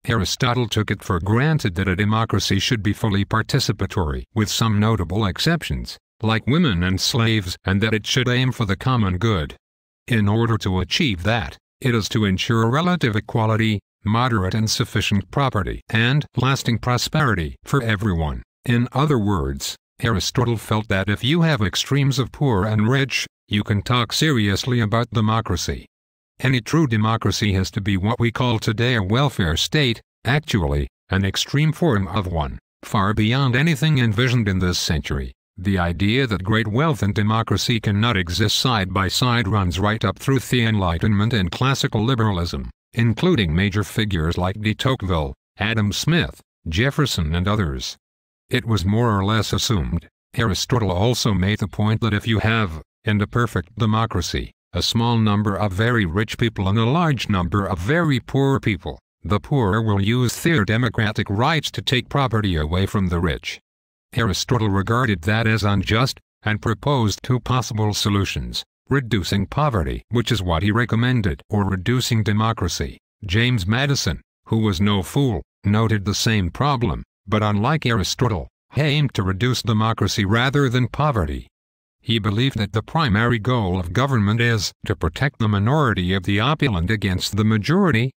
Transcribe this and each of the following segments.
Aristotle took it for granted that a democracy should be fully participatory, with some notable exceptions, like women and slaves, and that it should aim for the common good. In order to achieve that, it is to ensure relative equality, moderate and sufficient property, and lasting prosperity for everyone. In other words, Aristotle felt that if you have extremes of poor and rich, you can talk seriously about democracy. Any true democracy has to be what we call today a welfare state, actually, an extreme form of one, far beyond anything envisioned in this century. The idea that great wealth and democracy cannot exist side by side runs right up through the Enlightenment and classical liberalism, including major figures like de Tocqueville, Adam Smith, Jefferson and others. It was more or less assumed. Aristotle also made the point that if you have, in a perfect democracy, a small number of very rich people and a large number of very poor people, the poor will use their democratic rights to take property away from the rich. Aristotle regarded that as unjust, and proposed two possible solutions: reducing poverty, which is what he recommended, or reducing democracy. James Madison, who was no fool, noted the same problem, but unlike Aristotle, he aimed to reduce democracy rather than poverty. He believed that the primary goal of government is to protect the minority of the opulent against the majority.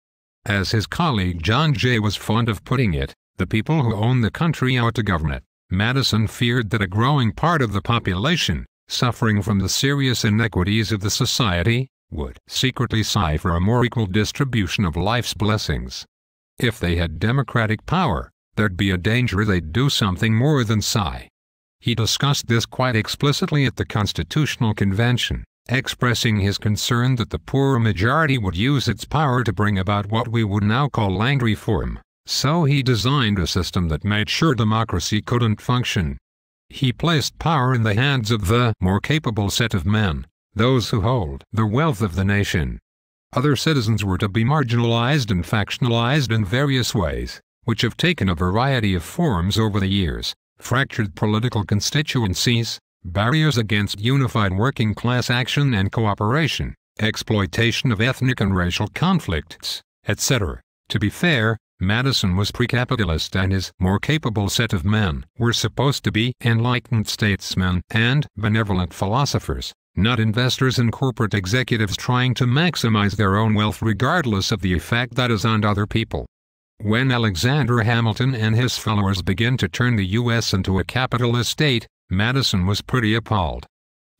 As his colleague John Jay was fond of putting it, the people who own the country ought to govern it. Madison feared that a growing part of the population, suffering from the serious inequities of the society, would secretly sigh for a more equal distribution of life's blessings. If they had democratic power, there'd be a danger they'd do something more than sigh. He discussed this quite explicitly at the Constitutional Convention, expressing his concern that the poor majority would use its power to bring about what we would now call land reform. So he designed a system that made sure democracy couldn't function. He placed power in the hands of the more capable set of men, those who hold the wealth of the nation. Other citizens were to be marginalized and factionalized in various ways, which have taken a variety of forms over the years: fractured political constituencies, barriers against unified working class action and cooperation, exploitation of ethnic and racial conflicts, etc. To be fair, Madison was pre-capitalist and his more capable set of men were supposed to be enlightened statesmen and benevolent philosophers, not investors and corporate executives trying to maximize their own wealth regardless of the effect that is on other people. When Alexander Hamilton and his followers began to turn the U.S. into a capitalist state, Madison was pretty appalled.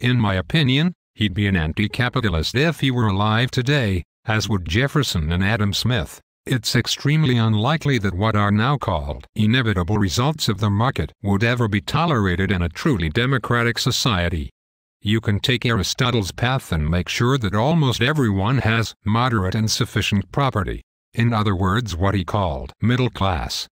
In my opinion, he'd be an anti-capitalist if he were alive today, as would Jefferson and Adam Smith. It's extremely unlikely that what are now called inevitable results of the market would ever be tolerated in a truly democratic society. You can take Aristotle's path and make sure that almost everyone has moderate and sufficient property. In other words, what he called middle class.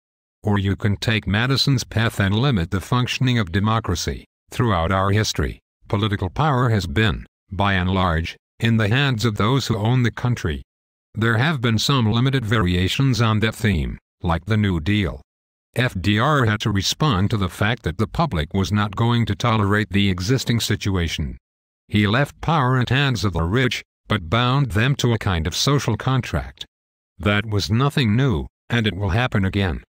Or you can take Madison's path and limit the functioning of democracy. Throughout our history, political power has been, by and large, in the hands of those who own the country. There have been some limited variations on that theme, like the New Deal. FDR had to respond to the fact that the public was not going to tolerate the existing situation. He left power in hands of the rich, but bound them to a kind of social contract. That was nothing new, and it will happen again.